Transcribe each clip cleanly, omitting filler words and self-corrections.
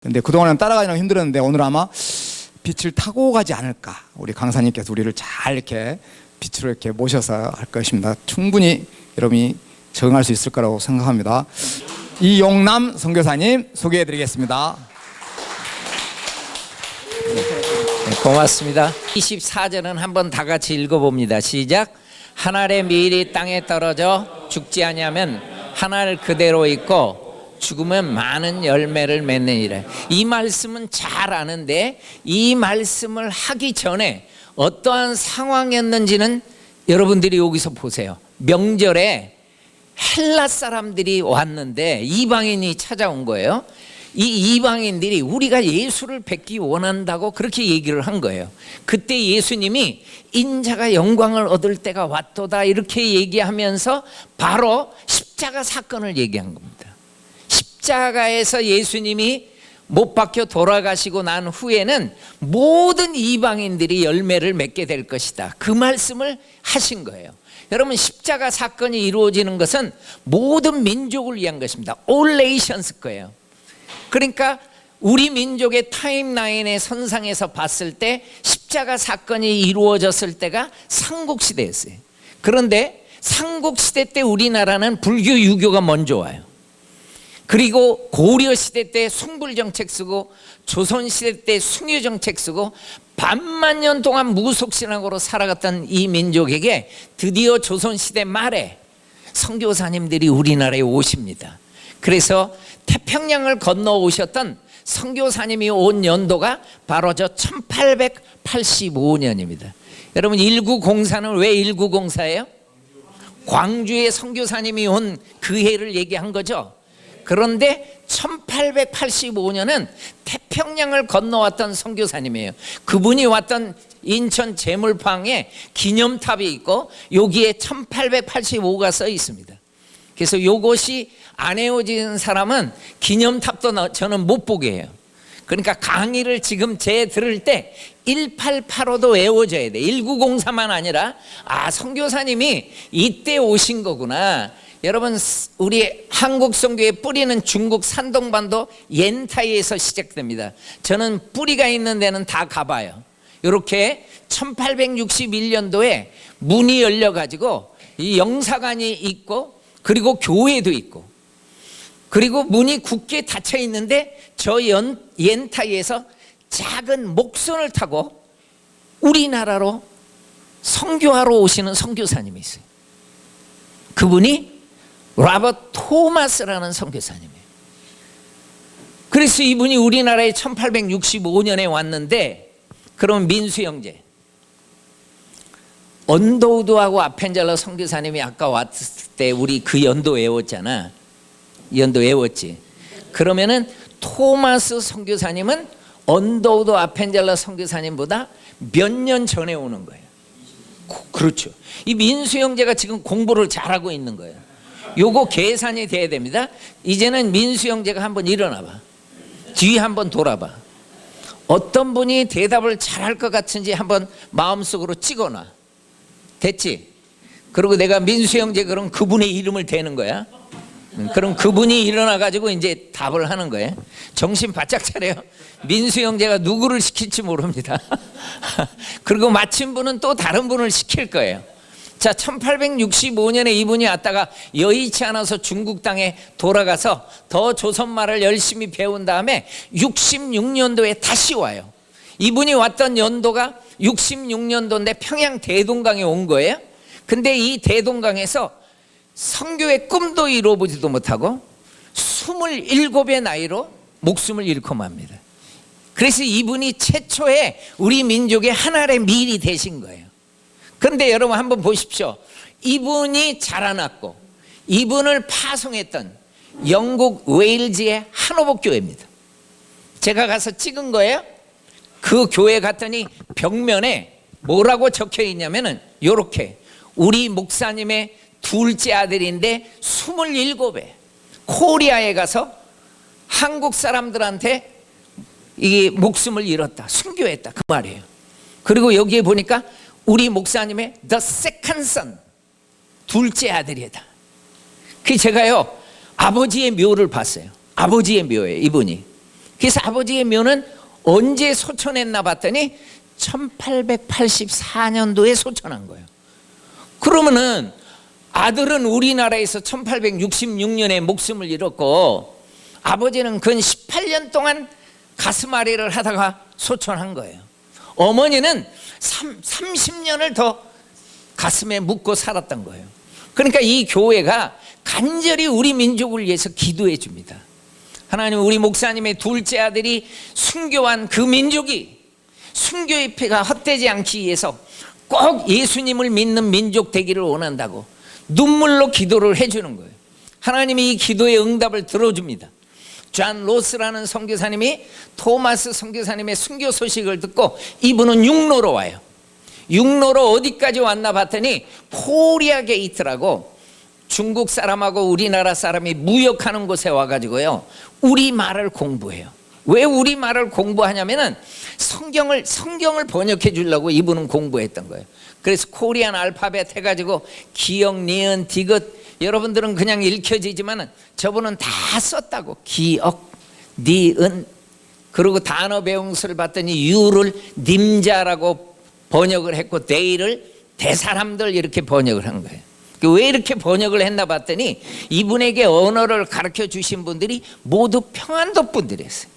근데 그동안은 따라가기는 힘들었는데 오늘 아마 빛을 타고 가지 않을까. 우리 강사님께서 우리를 잘 이렇게 빛으로 이렇게 모셔서 할 것입니다. 충분히 여러분이 적응할 수 있을 거라고 생각합니다. 이용남 선교사님 소개해 드리겠습니다. 네, 고맙습니다. 24절은 한번 다 같이 읽어봅니다. 시작. 한 알의 밀이 땅에 떨어져 죽지 아니하면 한 알 그대로 있고 죽으면 많은 열매를 맺느니라. 이 말씀은 잘 아는데 이 말씀을 하기 전에 어떠한 상황이었는지는 여러분들이 여기서 보세요. 명절에 헬라 사람들이 왔는데 이방인이 찾아온 거예요. 이 이방인들이 우리가 예수를 뵙기 원한다고 그렇게 얘기를 한 거예요. 그때 예수님이 인자가 영광을 얻을 때가 왔도다 이렇게 얘기하면서 바로 십자가 사건을 얘기한 겁니다. 십자가에서 예수님이 못 박혀 돌아가시고 난 후에는 모든 이방인들이 열매를 맺게 될 것이다. 그 말씀을 하신 거예요. 여러분, 십자가 사건이 이루어지는 것은 모든 민족을 위한 것입니다. All nations 거예요. 그러니까 우리 민족의 타임라인의 선상에서 봤을 때 십자가 사건이 이루어졌을 때가 삼국시대였어요. 그런데 삼국시대 때 우리나라는 불교 유교가 먼저 와요. 그리고 고려시대 때 숭불정책 쓰고 조선시대 때 숭유정책 쓰고 반만 년 동안 무속신앙으로 살아갔던 이 민족에게 드디어 조선시대 말에 선교사님들이 우리나라에 오십니다. 그래서 태평양을 건너오셨던 선교사님이 온 연도가 바로 저 1885년입니다. 여러분, 1904는 왜 1904예요? 광주에 선교사님이 온 그 해를 얘기한 거죠. 그런데 1885년은 태평양을 건너왔던 선교사님이에요. 그분이 왔던 인천 제물방에 기념탑이 있고 여기에 1885가 써 있습니다. 그래서 이것이 안 외워진 사람은 기념탑도 저는 못 보게 해요. 그러니까 강의를 지금 제 들을 때 1885도 외워져야 돼. 1904만 아니라 선교사님이 이때 오신 거구나. 여러분, 우리 한국 선교의 뿌리는 중국 산동반도 옌타이에서 시작됩니다. 저는 뿌리가 있는 데는 다 가봐요. 이렇게 1861년도에 문이 열려가지고 이 영사관이 있고 그리고 교회도 있고 그리고 문이 굳게 닫혀 있는데 저 옌타이에서 작은 목선을 타고 우리나라로 선교하러 오시는 선교사님이 있어요. 그분이 로버트 토마스라는 선교사님이에요. 그래서 이분이 우리나라에 1865년에 왔는데, 그러면 민수 형제, 언더우드하고 아펜젤러 선교사님이 아까 왔을 때 우리 그 연도 외웠잖아. 연도 외웠지. 그러면은 토마스 선교사님은 언더우드 아펜젤러 선교사님보다 몇 년 전에 오는 거예요. 그렇죠. 이 민수 형제가 지금 공부를 잘하고 있는 거예요. 요거 계산이 돼야 됩니다. 이제는 민수 형제가 한번 일어나봐. 뒤 한번 돌아봐. 어떤 분이 대답을 잘할 것 같은지 한번 마음속으로 찍어놔. 됐지? 그리고 내가 민수 형제 그럼 그분의 이름을 대는 거야. 그럼 그분이 일어나가지고 이제 답을 하는 거예요. 정신 바짝 차려요. 민수 형제가 누구를 시킬지 모릅니다. 그리고 마친 분은 또 다른 분을 시킬 거예요. 자, 1865년에 이분이 왔다가 여의치 않아서 중국 땅에 돌아가서 더 조선말을 열심히 배운 다음에 66년도에 다시 와요. 이분이 왔던 연도가 66년도인데 평양 대동강에 온 거예요. 근데 이 대동강에서 선교의 꿈도 이루어보지도 못하고 27의 나이로 목숨을 잃고 맙니다. 그래서 이분이 최초의 우리 민족의 한 알의 밀이 되신 거예요. 그런데 여러분 한번 보십시오. 이분이 자라났고 이분을 파송했던 영국 웨일즈의 하노버 교회입니다. 제가 가서 찍은 거예요. 그 교회 갔더니 벽면에 뭐라고 적혀 있냐면은 요렇게 우리 목사님의 둘째 아들인데 27에 코리아에 가서 한국 사람들한테 이 목숨을 잃었다. 순교했다. 그 말이에요. 그리고 여기에 보니까 우리 목사님의 the second son, 둘째 아들이다. 그 제가요 아버지의 묘를 봤어요. 아버지의 묘예요, 이분이. 그래서 아버지의 묘는 언제 소천했나 봤더니 1884년도에 소천한 거예요. 그러면은 아들은 우리나라에서 1866년에 목숨을 잃었고 아버지는 근 18년 동안 가슴앓이를 하다가 소천한 거예요. 어머니는 30년을 더 가슴에 묻고 살았던 거예요. 그러니까 이 교회가 간절히 우리 민족을 위해서 기도해 줍니다. 하나님, 우리 목사님의 둘째 아들이 순교한 그 민족이 순교의 피가 헛되지 않기 위해서 꼭 예수님을 믿는 민족 되기를 원한다고 눈물로 기도를 해주는 거예요. 하나님이 이 기도의 응답을 들어줍니다. 존 로스라는 선교사님이 토마스 선교사님의 순교 소식을 듣고 이분은 육로로 와요. 육로로 어디까지 왔나 봤더니 포리아 게이트라고 중국 사람하고 우리나라 사람이 무역하는 곳에 와가지고요, 우리말을 공부해요. 왜 우리말을 공부하냐면은 성경을 번역해 주려고 이분은 공부했던 거예요. 그래서 코리안 알파벳 해가지고 기역, 니은, 디귿, 여러분들은 그냥 읽혀지지만은 저분은 다 썼다고. 기역, 니은, 그리고 단어 배웅서를 봤더니 유를 님자라고 번역을 했고 데이를 대사람들 이렇게 번역을 한 거예요. 왜 이렇게 번역을 했나 봤더니 이분에게 언어를 가르쳐 주신 분들이 모두 평안도 분들이었어요.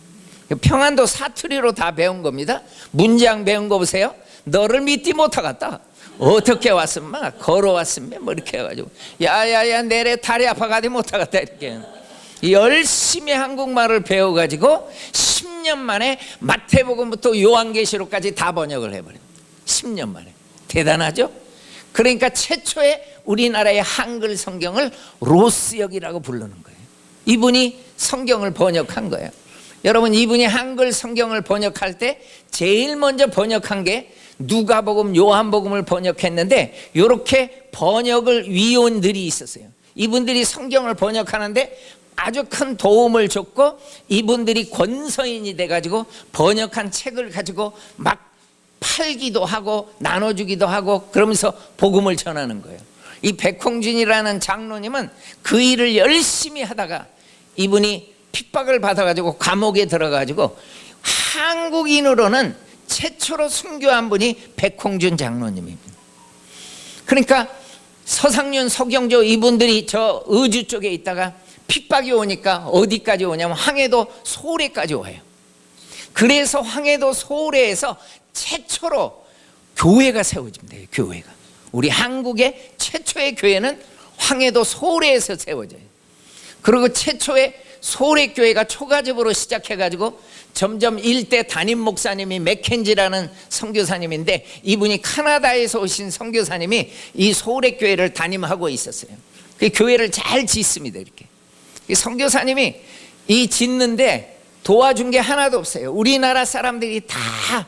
평안도 사투리로 다 배운 겁니다. 문장 배운 거 보세요. 너를 믿지 못하겠다. 어떻게 왔으면 걸어왔으면 뭐 이렇게 해가지고 야야야 내래 다리 아파가지 못하겠다 이렇게 열심히 한국말을 배워가지고 10년 만에 마태복음부터 요한계시록까지 다 번역을 해버립니다. 10년 만에. 대단하죠? 그러니까 최초의 우리나라의 한글 성경을 로스역이라고 부르는 거예요. 이분이 성경을 번역한 거예요. 여러분, 이분이 한글 성경을 번역할 때 제일 먼저 번역한 게 누가복음, 요한복음을 번역했는데 이렇게 번역을 위원들이 있었어요. 이분들이 성경을 번역하는데 아주 큰 도움을 줬고 이분들이 권서인이 돼가지고 번역한 책을 가지고 막 팔기도 하고 나눠주기도 하고 그러면서 복음을 전하는 거예요. 이 백홍준이라는 장로님은 그 일을 열심히 하다가 이분이 핍박을 받아가지고 감옥에 들어가지고 한국인으로는 최초로 순교한 분이 백홍준 장로님입니다. 그러니까 서상윤, 서경조 이분들이 저 의주 쪽에 있다가 핍박이 오니까 어디까지 오냐면 황해도 소래까지 와요. 그래서 황해도 소래에서 최초로 교회가 세워집니다. 교회가. 우리 한국의 최초의 교회는 황해도 소래에서 세워져요. 그리고 최초의 소래교회가 초가집으로 시작해가지고 점점 일대 담임 목사님이 맥켄지라는 선교사님인데 이분이 카나다에서 오신 선교사님이 이 소래교회를 담임하고 있었어요. 그 교회를 잘 짓습니다. 이렇게 선교사님이 이 짓는데 도와준 게 하나도 없어요. 우리나라 사람들이 다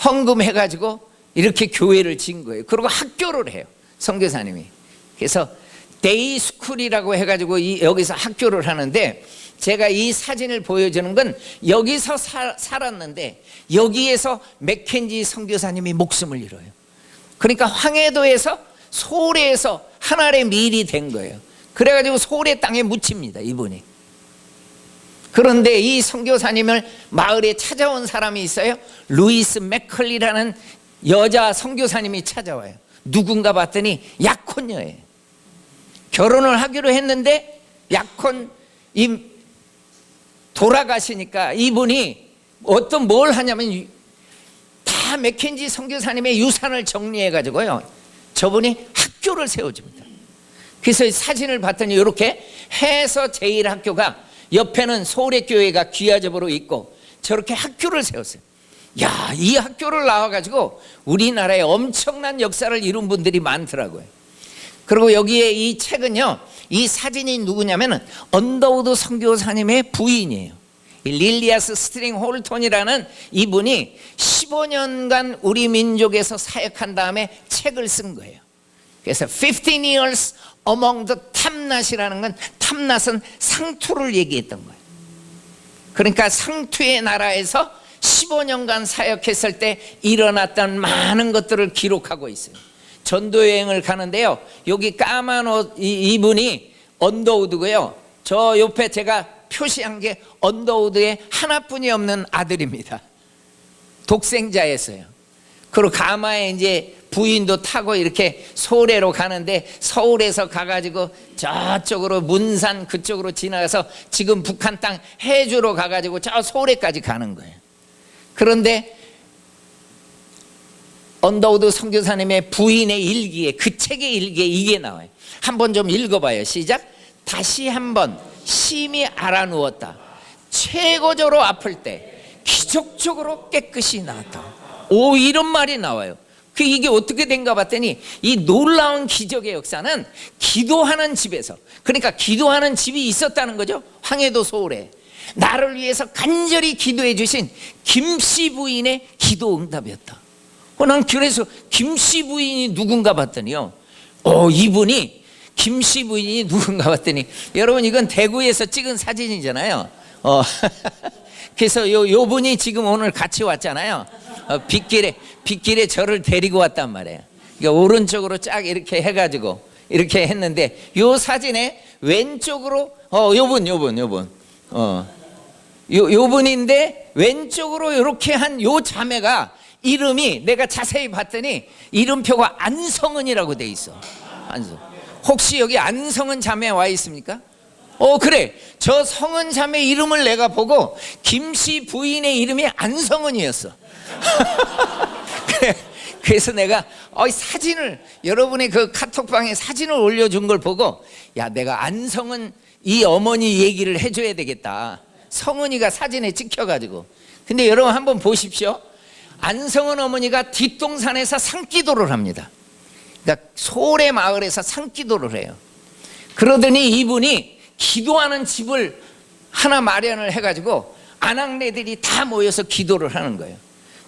헌금해가지고 이렇게 교회를 지은 거예요. 그리고 학교를 해요. 선교사님이. 그래서 데이스쿨이라고 해가지고 여기서 학교를 하는데 제가 이 사진을 보여주는 건 여기서 살았는데 여기에서 맥켄지 선교사님이 목숨을 잃어요. 그러니까 황해도에서 소래에서 하나의 밀이 된 거예요. 그래가지고 소래 땅에 묻힙니다. 이분이. 그런데 이 선교사님을 마을에 찾아온 사람이 있어요. 루이스 맥컬리라는 여자 선교사님이 찾아와요. 누군가 봤더니 약혼녀예요. 결혼을 하기로 했는데 약혼 돌아가시니까 이분이 뭘 하냐면 다 맥켄지 선교사님의 유산을 정리해 가지고요 저분이 학교를 세워줍니다. 그래서 사진을 봤더니 이렇게 해서 제1학교가 옆에는 소래교회가 귀하접으로 있고 저렇게 학교를 세웠어요. 야, 이 학교를 나와가지고 우리나라에 엄청난 역사를 이룬 분들이 많더라고요. 그리고 여기에 이 책은요, 이 사진이 누구냐면은 언더우드 선교사님의 부인이에요. 릴리아스 스트링 홀톤이라는 이분이 15년간 우리 민족에서 사역한 다음에 책을 쓴 거예요. 그래서 15 years among the 탐낫이라는 건 탐낫은 상투를 얘기했던 거예요. 그러니까 상투의 나라에서 15년간 사역했을 때 일어났던 많은 것들을 기록하고 있어요. 전도 여행을 가는데요. 여기 까만 옷 이분이 언더우드고요. 저 옆에 제가 표시한 게 언더우드에 하나뿐이 없는 아들입니다. 독생자였어요. 그리고 가마에 이제 부인도 타고 이렇게 소래로 가는데, 서울에서 가가지고 저쪽으로 문산 그쪽으로 지나가서 지금 북한 땅 해주로 가가지고 저 소래까지 가는 거예요. 그런데 언더우드 선교사님의 부인의 일기에, 그 책의 일기에 이게 나와요. 한번 좀 읽어봐요. 시작. 다시 한번 심히 알아누웠다. 최고조로 아플 때 기적적으로 깨끗이 나았다. 오, 이런 말이 나와요. 이게 어떻게 된가 봤더니 이 놀라운 기적의 역사는 기도하는 집에서, 그러니까 기도하는 집이 있었다는 거죠. 황해도 서울에 나를 위해서 간절히 기도해 주신 김씨 부인의 기도 응답이었다. 난 그래서 김씨 부인이 누군가 봤더니요, 이분이 김씨 부인이 누군가 봤더니, 여러분 이건 대구에서 찍은 사진이잖아요. 그래서 요 분이 지금 오늘 같이 왔잖아요. 빗길에 저를 데리고 왔단 말이에요. 그러니까 오른쪽으로 쫙 이렇게 해가지고 이렇게 했는데, 요 사진에 왼쪽으로 요 분인데 왼쪽으로 이렇게 한 요 자매가 이름이, 내가 자세히 봤더니 이름표가 안성은이라고 돼 있어. 안성. 혹시 여기 안성은 자매 와 있습니까? 그래. 저 성은 자매 이름을 내가 보고 김씨 부인의 이름이 안성은이었어. 그래서 내가 사진을, 여러분의 그 카톡방에 사진을 올려준 걸 보고, 야, 내가 안성은 이 어머니 얘기를 해줘야 되겠다. 성은이가 사진에 찍혀가지고. 근데 여러분 한번 보십시오. 안성은 어머니가 뒷동산에서 산기도를 합니다. 그러니까 소래 마을에서 산기도를 해요. 그러더니 이분이 기도하는 집을 하나 마련을 해가지고 아낙네들이 다 모여서 기도를 하는 거예요.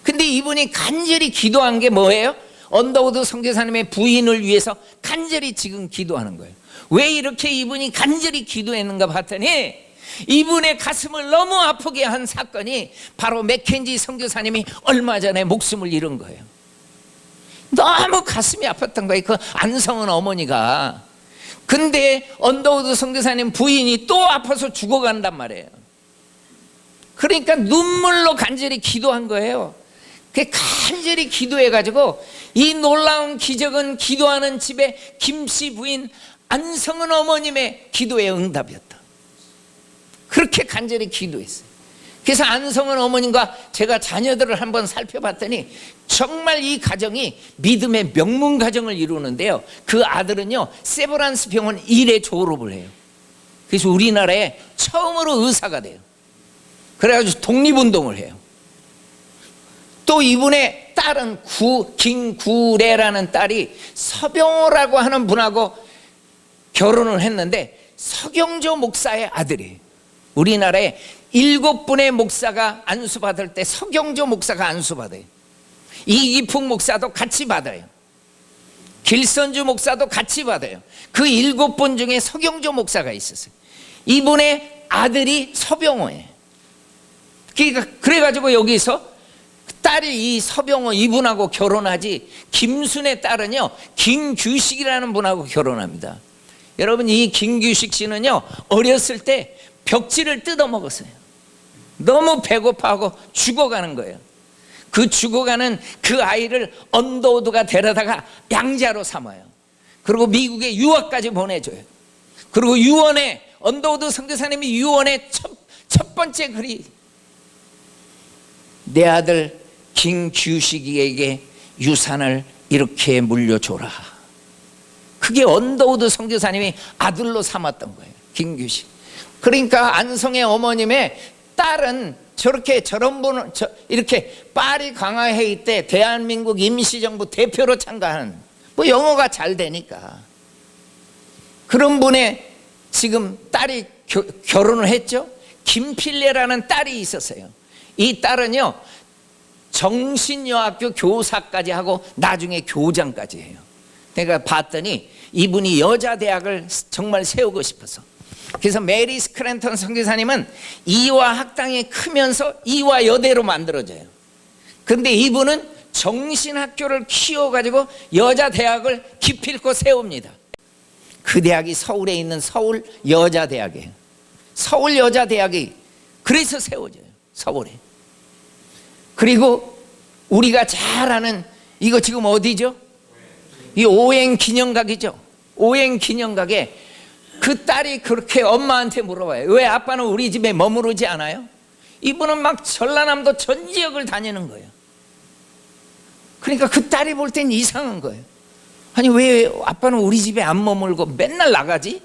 근데 이분이 간절히 기도한 게 뭐예요? 언더우드 선교사님의 부인을 위해서 간절히 지금 기도하는 거예요. 왜 이렇게 이분이 간절히 기도했는가 봤더니, 이분의 가슴을 너무 아프게 한 사건이 바로 맥켄지 선교사님이 얼마 전에 목숨을 잃은 거예요. 너무 가슴이 아팠던 거예요, 그 안성은 어머니가. 근데 언더우드 선교사님 부인이 또 아파서 죽어간단 말이에요. 그러니까 눈물로 간절히 기도한 거예요. 그 간절히 기도해가지고 이 놀라운 기적은 기도하는 집에 김씨 부인 안성은 어머님의 기도의 응답이었다. 그렇게 간절히 기도했어요. 그래서 안성은 어머님과 제가 자녀들을 한번 살펴봤더니 정말 이 가정이 믿음의 명문 가정을 이루는데요, 그 아들은요 세브란스 병원 1회 졸업을 해요. 그래서 우리나라에 처음으로 의사가 돼요. 그래가지고 독립운동을 해요. 또 이분의 딸은 김구래라는 딸이 서병호라고 하는 분하고 결혼을 했는데 서경조 목사의 아들이에요. 우리나라에 7분의 목사가 안수받을 때 서경조 목사가 안수받아요. 이기풍 목사도 같이 받아요. 길선주 목사도 같이 받아요. 그 7분 중에 서경조 목사가 있었어요. 이분의 아들이 서병호예요. 그래가지고 여기서 딸이 이 서병호 이분하고 결혼하지, 김순의 딸은요 김규식이라는 분하고 결혼합니다. 여러분, 이 김규식 씨는요 어렸을 때 벽지를 뜯어먹었어요. 너무 배고파하고 죽어가는 거예요. 그 죽어가는 그 아이를 언더우드가 데려다가 양자로 삼아요. 그리고 미국에 유학까지 보내줘요. 그리고 유언에, 언더우드 선교사님이 유언의 첫 번째 글이, 내 아들 김규식이에게 유산을 이렇게 물려줘라. 그게 언더우드 선교사님이 아들로 삼았던 거예요, 김규식. 그러니까 안성의 어머님의 딸은 저런 분을 이렇게 파리 강화회의 때 대한민국 임시정부 대표로 참가하는, 영어가 잘 되니까 그런 분의 지금 딸이 결혼을 했죠. 김필레라는 딸이 있었어요. 이 딸은요 정신여학교 교사까지 하고 나중에 교장까지 해요. 내가 봤더니 이분이 여자대학을 정말 세우고 싶어서, 그래서 메리 스크랜턴 선교사님은 이화 학당이 크면서 이화 여대로 만들어져요. 그런데 이분은 정신학교를 키워가지고 여자대학을 기필코 세웁니다. 그 대학이 서울에 있는 서울 여자대학이에요. 서울여자대학이 그래서 세워져요. 서울에. 그리고 우리가 잘 아는 이거 지금 어디죠? 이 오행 기념각이죠. 오행 기념각에 그 딸이 그렇게 엄마한테 물어봐요. 왜 아빠는 우리 집에 머무르지 않아요? 이분은 막 전라남도 전 지역을 다니는 거예요. 그러니까 그 딸이 볼 땐 이상한 거예요. 아니 왜 아빠는 우리 집에 안 머물고 맨날 나가지?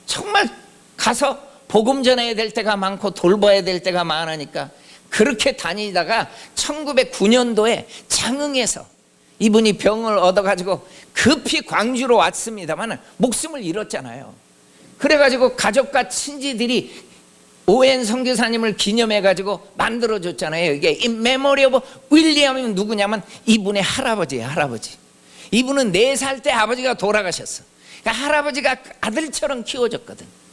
정말 가서 복음 전해야 될 때가 많고 돌봐야 될 때가 많으니까 그렇게 다니다가 1909년도에 장흥에서 이분이 병을 얻어가지고 급히 광주로 왔습니다만 목숨을 잃었잖아요. 그래가지고 가족과 친지들이 오웬 선교사님을 기념해가지고 만들어줬잖아요. 이게 In Memory of 윌리엄이 누구냐면 이분의 할아버지예요. 할아버지. 이분은 4살 때 아버지가 돌아가셨어. 그러니까 할아버지가 아들처럼 키워줬거든.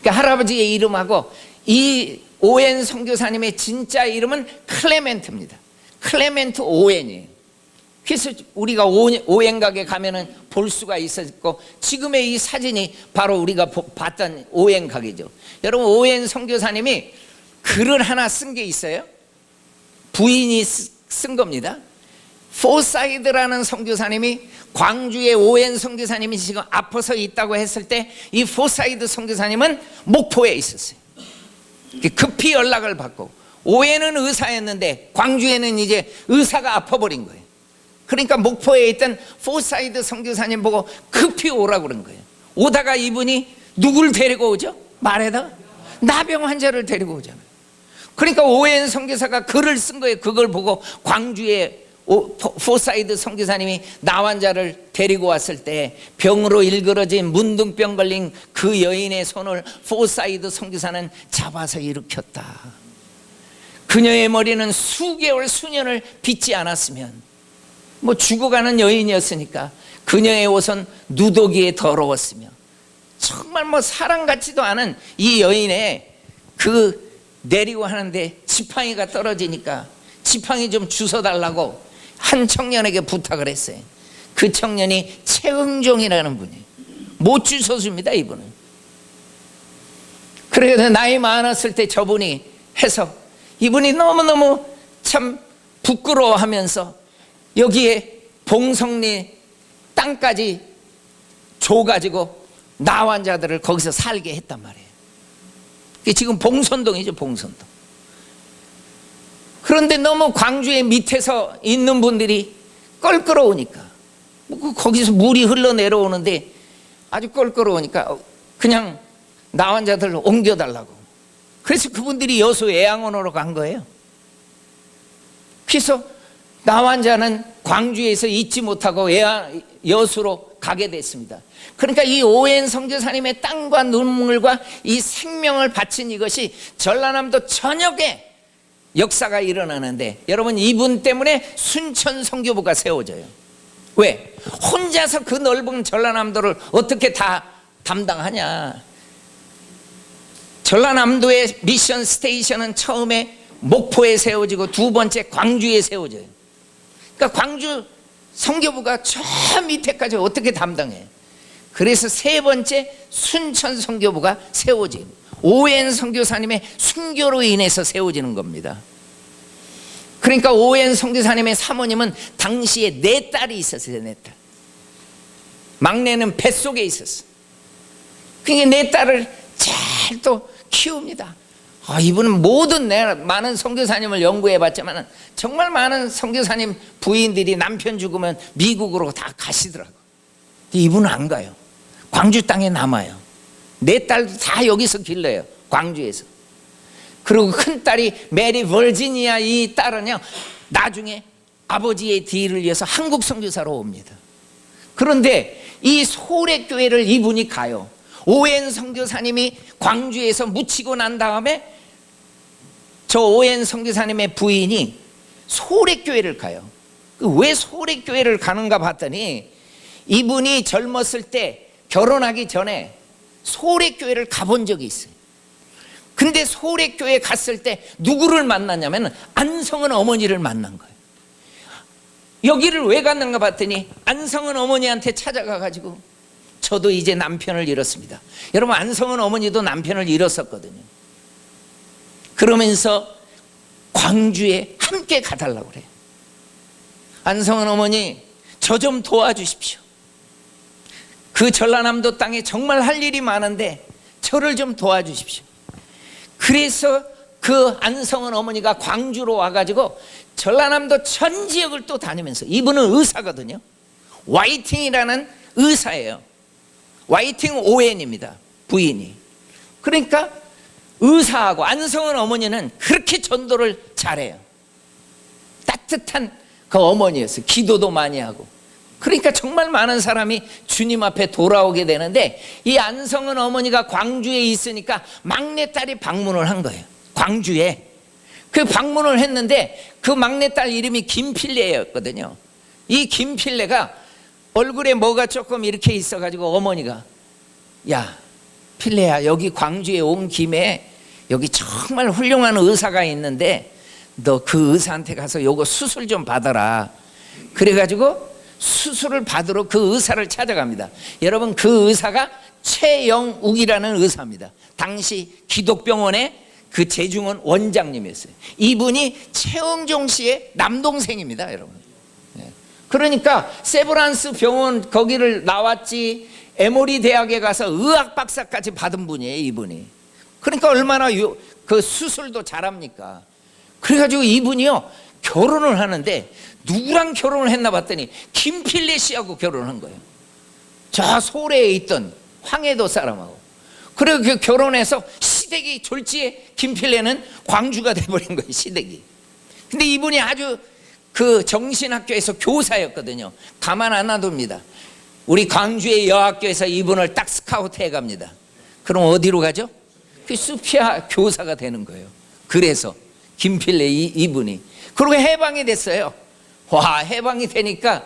그러니까 할아버지의 이름하고 이 오웬 선교사님의 진짜 이름은 클레멘트입니다. 클레멘트 오웬이에요. 그래서 우리가 오행각에 가면은 볼 수가 있었고 지금의 이 사진이 바로 우리가 봤던 오행각이죠. 여러분 오웬 선교사님이 글을 하나 쓴 게 있어요. 부인이 쓴 겁니다. 포사이드라는 선교사님이 광주의 오웬 선교사님이 지금 아파서 있다고 했을 때 이 포사이드 선교사님은 목포에 있었어요. 급히 연락을 받고 오웬은 의사였는데 광주에는 이제 의사가 아파버린 거예요. 그러니까 목포에 있던 포사이드 선교사님 보고 급히 오라고 그런 거예요. 오다가 이분이 누굴 데리고 오죠? 말에다가 나병 환자를 데리고 오잖아요. 그러니까 오웬 선교사가 글을 쓴 거예요. 그걸 보고 광주에 포사이드 선교사님이 나환자를 데리고 왔을 때 병으로 일그러진 문둥병 걸린 그 여인의 손을 포사이드 선교사는 잡아서 일으켰다. 그녀의 머리는 수개월 수년을 빗지 않았으면 뭐 죽어가는 여인이었으니까 그녀의 옷은 누더기에 더러웠으며 정말 뭐 사람 같지도 않은 이 여인의 그 내리고 하는데 지팡이가 떨어지니까 지팡이 좀 주워달라고 한 청년에게 부탁을 했어요. 그 청년이 최응종이라는 분이에요. 못 주워줍니다 이분은. 그래서 나이 많았을 때 저분이 해서 이분이 너무너무 참 부끄러워하면서 여기에 봉성리 땅까지 줘가지고 나환자들을 거기서 살게 했단 말이에요. 그게 지금 봉선동이죠. 봉선동. 그런데 너무 광주의 밑에서 있는 분들이 껄끄러우니까 거기서 물이 흘러내려오는데 아주 껄끄러우니까 그냥 나환자들을 옮겨달라고. 그래서 그분들이 여수 애양원으로 간 거예요. 그래서 나환자는 광주에서 잊지 못하고 여수로 가게 됐습니다. 그러니까 이 오웬 선교사님의 땀과 눈물과 이 생명을 바친 이것이 전라남도 전역에 역사가 일어나는데 여러분 이분 때문에 순천 선교부가 세워져요. 왜? 혼자서 그 넓은 전라남도를 어떻게 다 담당하냐. 전라남도의 미션 스테이션은 처음에 목포에 세워지고 두 번째 광주에 세워져요. 그러니까 광주 선교부가 저 밑에까지 어떻게 담당해. 그래서 세 번째 순천 선교부가 세워진 오웬 선교사님의 순교로 인해서 세워지는 겁니다. 그러니까 오웬 선교사님의 사모님은 당시에 4딸이 있었어요. 4딸. 막내는 뱃속에 있었어. 그러니까 4딸을 잘 또 키웁니다. 이분은 모든 많은 선교사님을 연구해봤지만 정말 많은 선교사님 부인들이 남편 죽으면 미국으로 다 가시더라고. 근데 이분은 안 가요. 광주 땅에 남아요. 4딸도 다 여기서 길러요. 광주에서. 그리고 큰딸이 메리 버지니아 이 딸은요 나중에 아버지의 뒤를 이어서 한국 선교사로 옵니다. 그런데 이 소래교회를 이분이 가요. 오웬 선교사님이 광주에서 묻히고 난 다음에 저 오웬 선교사님의 부인이 소래교회를 가요. 왜 소래교회를 가는가 봤더니 이분이 젊었을 때 결혼하기 전에 소래교회를 가본 적이 있어요. 근데 소래교회 갔을 때 누구를 만났냐면 안성은 어머니를 만난 거예요. 여기를 왜 갔는가 봤더니 안성은 어머니한테 찾아가 가지고 저도 이제 남편을 잃었습니다. 여러분, 안성은 어머니도 남편을 잃었었거든요. 그러면서 광주에 함께 가달라고 그래요. 안성은 어머니, 저 좀 도와주십시오. 그 전라남도 땅에 정말 할 일이 많은데 저를 좀 도와주십시오. 그래서 그 안성은 어머니가 광주로 와가지고 전라남도 전 지역을 또 다니면서, 이분은 의사거든요. 와이팅이라는 의사예요. 와이팅 ON입니다, 부인이. 그러니까 의사하고 안성은 어머니는 그렇게 전도를 잘해요. 따뜻한 그 어머니였어요. 기도도 많이 하고. 그러니까 정말 많은 사람이 주님 앞에 돌아오게 되는데, 이 안성은 어머니가 광주에 있으니까 막내딸이 방문을 한 거예요. 광주에. 그 방문을 했는데 그 막내딸 이름이 김필래였거든요. 이 김필래가 얼굴에 뭐가 조금 이렇게 있어가지고 어머니가, 야 필래야, 여기 광주에 온 김에 여기 정말 훌륭한 의사가 있는데 너 그 의사한테 가서 요거 수술 좀 받아라. 그래가지고 수술을 받으러 그 의사를 찾아갑니다. 여러분, 그 의사가 최영욱이라는 의사입니다. 당시 기독병원의 그 재중원 원장님이었어요. 이분이 최응종 씨의 남동생입니다, 여러분. 그러니까 세브란스 병원 거기를 나왔지, 에모리 대학에 가서 의학 박사까지 받은 분이에요, 이분이. 그러니까 얼마나 그 수술도 잘합니까? 그래가지고 이분이요, 결혼을 하는데 누구랑 결혼을 했나 봤더니 김필래 씨하고 결혼한 거예요. 저 소래에 있던 황해도 사람하고. 그리고 그 결혼해서 시댁이 졸지에 김필래는 광주가 돼버린 거예요, 시댁이. 근데 이분이 아주 그 정신학교에서 교사였거든요. 가만 안 놔둡니다. 우리 광주의 여학교에서 이분을 딱 스카우트 해갑니다. 그럼 어디로 가죠? 그 수피아 교사가 되는 거예요. 그래서 김필래 이분이. 그리고 해방이 됐어요. 와, 해방이 되니까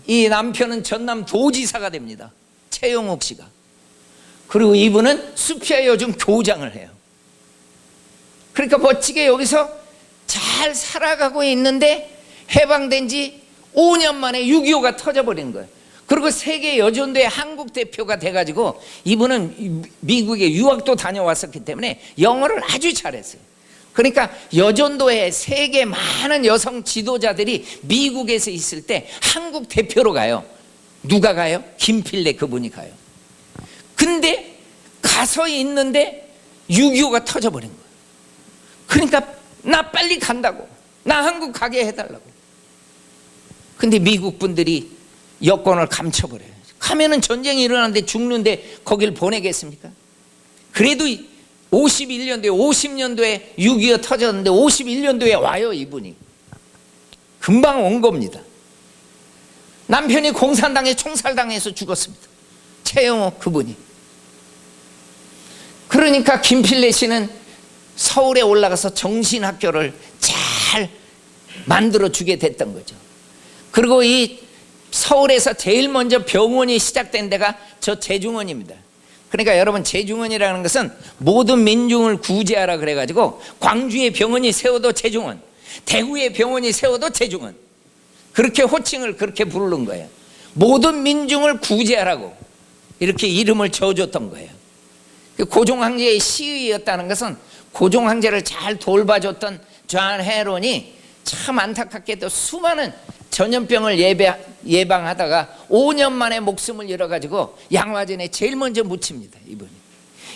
이 남편은 전남 도지사가 됩니다, 최영욱 씨가. 그리고 이분은 수피아 요즘 교장을 해요. 그러니까 멋지게 여기서 잘 살아가고 있는데 해방된 지 5년 만에 6.25가 터져버린 거예요. 그리고 세계 여전도의 한국 대표가 돼가지고, 이분은 미국에 유학도 다녀왔었기 때문에 영어를 아주 잘했어요. 그러니까 여전도에 세계 많은 여성 지도자들이 미국에서 있을 때 한국 대표로 가요. 누가 가요? 김필래 그분이 가요. 근데 가서 있는데 6.25가 터져버린 거예요. 그러니까 나 빨리 간다고, 나 한국 가게 해달라고. 근데 미국 분들이 여권을 감춰버려요. 가면은 전쟁이 일어나는데 죽는데 거길 보내겠습니까? 그래도 51년도에 50년도에 6.25 터졌는데 51년도에 와요, 이분이. 금방 온 겁니다. 남편이 공산당에 총살당해서 죽었습니다, 최영욱 그분이. 그러니까 김필래 씨는 서울에 올라가서 정신학교를 잘 만들어 주게 됐던 거죠. 그리고 이 서울에서 제일 먼저 병원이 시작된 데가 저 재중원입니다. 그러니까 여러분, 재중원이라는 것은 모든 민중을 구제하라 그래가지고 광주에 병원이 세워도 재중원, 대구에 병원이 세워도 재중원, 그렇게 호칭을 그렇게 부르는 거예요. 모든 민중을 구제하라고 이렇게 이름을 지어줬던 거예요. 고종 황제의 시의였다는 것은 고종 황제를 잘 돌봐줬던 존 헤론이 참 안타깝게도 수많은 전염병을 예방하다가 5년 만에 목숨을 잃어가지고 양화전에 제일 먼저 묻힙니다, 이분이.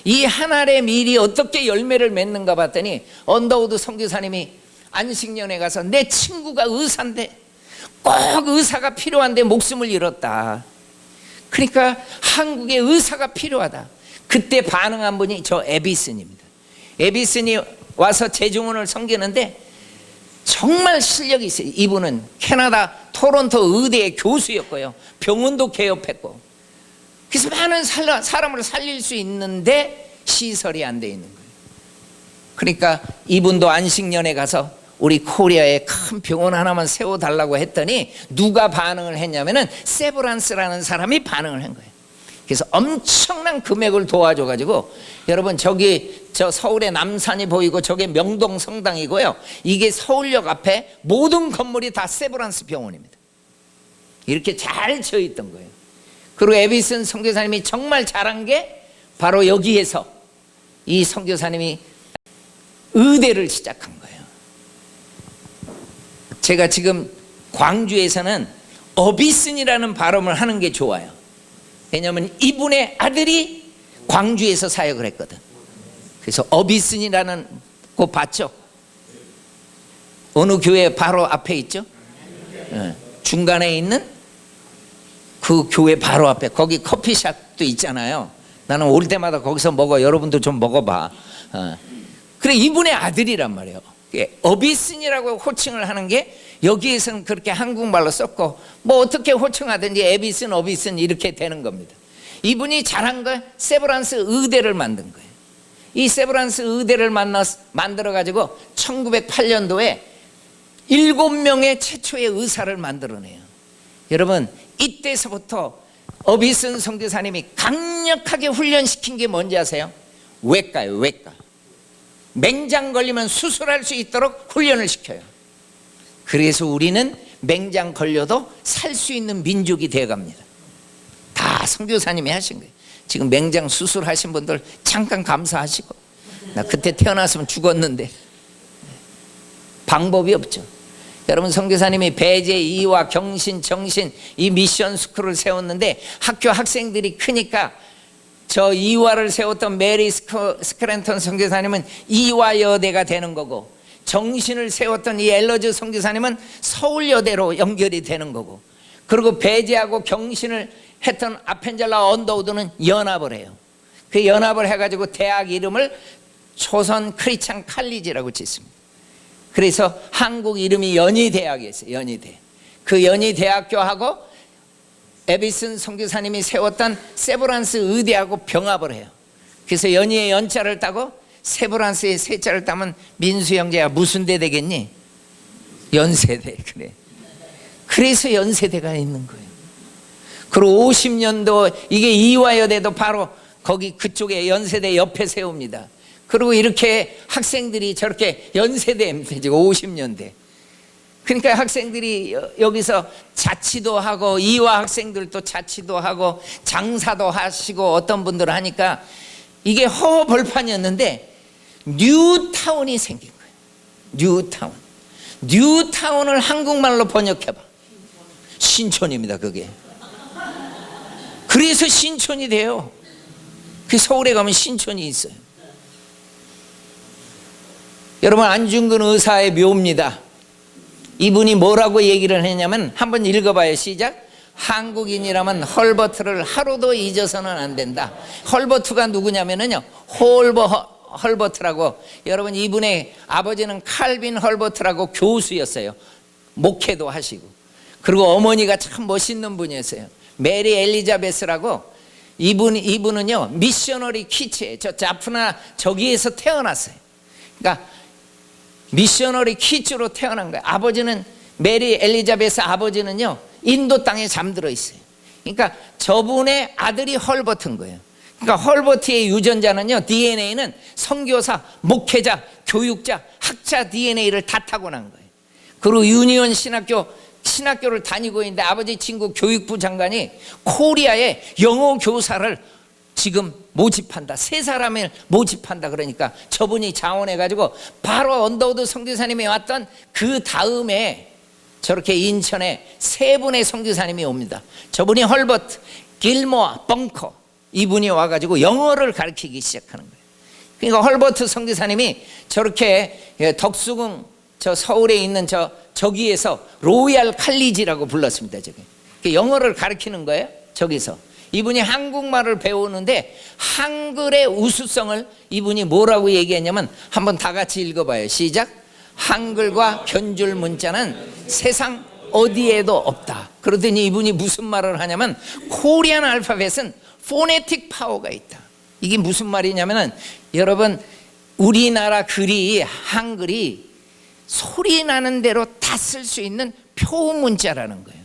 이 한 알의 밀이 어떻게 열매를 맺는가 봤더니 언더우드 선교사님이 안식년에 가서 내 친구가 의사인데, 꼭 의사가 필요한데 목숨을 잃었다. 그러니까 한국에 의사가 필요하다. 그때 반응한 분이 저 에비슨입니다. 에비슨이 와서 재중원을 섬기는데 정말 실력이 있어요. 이분은 캐나다 토론토 의대의 교수였고요, 병원도 개업했고. 그래서 많은 사람을 살릴 수 있는데 시설이 안 돼 있는 거예요. 그러니까 이분도 안식년에 가서 우리 코리아에 큰 병원 하나만 세워달라고 했더니 누가 반응을 했냐면은 세브란스라는 사람이 반응을 한 거예요. 그래서 엄청난 금액을 도와줘가지고, 여러분 저기 저 서울의 남산이 보이고 저게 명동 성당이고요, 이게 서울역 앞에 모든 건물이 다 세브란스 병원입니다. 이렇게 잘 지어 있던 거예요. 그리고 에비슨 선교사님이 정말 잘한 게 바로 여기에서 이 선교사님이 의대를 시작한 거예요. 제가 지금 광주에서는 어비슨이라는 발음을 하는 게 좋아요. 왜냐하면 이분의 아들이 광주에서 사역을 했거든. 그래서 어비슨이라는 곳 봤죠? 어느 교회 바로 앞에 있죠? 중간에 있는 그 교회 바로 앞에 거기 커피숍도 있잖아요. 나는 올 때마다 거기서 먹어. 여러분도 좀 먹어봐. 그래 이분의 아들이란 말이에요. 어비슨이라고 호칭을 하는 게 여기에서는 그렇게 한국말로 썼고 뭐 어떻게 호칭하든지 에비슨 어비슨 이렇게 되는 겁니다. 이분이 잘한 건 세브란스 의대를 만든 거예요. 이 세브란스 의대를 만들어 가지고 1908년도에 7명의 최초의 의사를 만들어내요. 여러분 이때서부터 어비슨 선교사님이 강력하게 훈련시킨 게 뭔지 아세요? 외과예요. 외과. 맹장 걸리면 수술할 수 있도록 훈련을 시켜요. 그래서 우리는 맹장 걸려도 살 수 있는 민족이 되어갑니다. 다 선교사님이 하신 거예요. 지금 맹장 수술하신 분들 잠깐 감사하시고, 나 그때 태어났으면 죽었는데 방법이 없죠. 여러분 선교사님이 배제, 이화, 경신, 정신 이 미션 스쿨을 세웠는데 학교 학생들이 크니까 저 이화를 세웠던 메리 스크랜턴 선교사님은 이화여대가 되는 거고, 정신을 세웠던 이 엘러즈 선교사님은 서울여대로 연결이 되는 거고, 그리고 배제하고 경신을 했던 아펜젤라 언더우드는 연합을 해요. 그 연합을 해가지고 대학 이름을 초선 크리스찬 칼리지라고 짓습니다. 그래서 한국 이름이 연희대학이었어요. 연희대. 그 연희대학교하고 에비슨 선교사님이 세웠던 세브란스 의대하고 병합을 해요. 그래서 연희의 연자를 따고 세브란스의 세자를 따면 민수 형제야 무슨 대 되겠니? 연세대. 그래. 그래서 연세대가 있는 거예요. 그리고 50년도 이게 이화여대도 바로 거기 그쪽에 연세대 옆에 세웁니다. 그리고 이렇게 학생들이 저렇게 연세대입니다. 지금 50년대. 그러니까 학생들이 여기서 자취도 하고 이화 학생들도 자취도 하고 장사도 하시고 어떤 분들은 하니까 이게 허허벌판이었는데 뉴타운이 생긴 거예요. 뉴타운. 뉴타운을 한국말로 번역해봐. 신촌입니다. 그게. 그래서 신촌이 돼요. 그 서울에 가면 신촌이 있어요. 여러분 안중근 의사의 묘입니다. 이분이 뭐라고 얘기를 했냐면 한번 읽어봐요. 시작. 한국인이라면 헐버트를 하루도 잊어서는 안 된다. 헐버트가 누구냐면요 헐버트라고, 여러분 이분의 아버지는 칼빈 헐버트라고 교수였어요. 목회도 하시고. 그리고 어머니가 참 멋있는 분이었어요. 메리 엘리자베스라고. 이분은요 미셔너리 키치에 저 자프나 저기에서 태어났어요. 그러니까 미셔너리 키즈로 태어난 거예요. 아버지는 메리 엘리자베스 아버지는요 인도 땅에 잠들어 있어요. 그러니까 저분의 아들이 헐버트인 거예요. 그러니까 헐버트의 유전자는요 DNA는 선교사, 목회자, 교육자, 학자 DNA를 다 타고난 거예요. 그리고 유니온 신학교를 다니고 있는데 아버지 친구 교육부 장관이 코리아에 영어 교사를 지금 모집한다. 3사람을 모집한다. 그러니까 저분이 자원해가지고 바로 언더우드 선교사님이 왔던 그 다음에 저렇게 인천에 3분의 선교사님이 옵니다. 저분이 헐버트, 길모아, 벙커 이분이 와가지고 영어를 가르치기 시작하는 거예요. 그러니까 헐버트 선교사님이 저렇게 덕수궁 저 서울에 있는 저기에서 로얄 칼리지라고 불렀습니다. 저기 영어를 가르치는 거예요. 저기서 이분이 한국말을 배우는데 한글의 우수성을 이분이 뭐라고 얘기했냐면 한번 다 같이 읽어봐요. 시작. 한글과 견줄 문자는 세상 어디에도 없다. 그러더니 이분이 무슨 말을 하냐면 코리안 알파벳은 포네틱 파워가 있다. 이게 무슨 말이냐면은 여러분 우리나라 글이 한글이 소리 나는 대로 다 쓸 수 있는 표문자라는 거예요.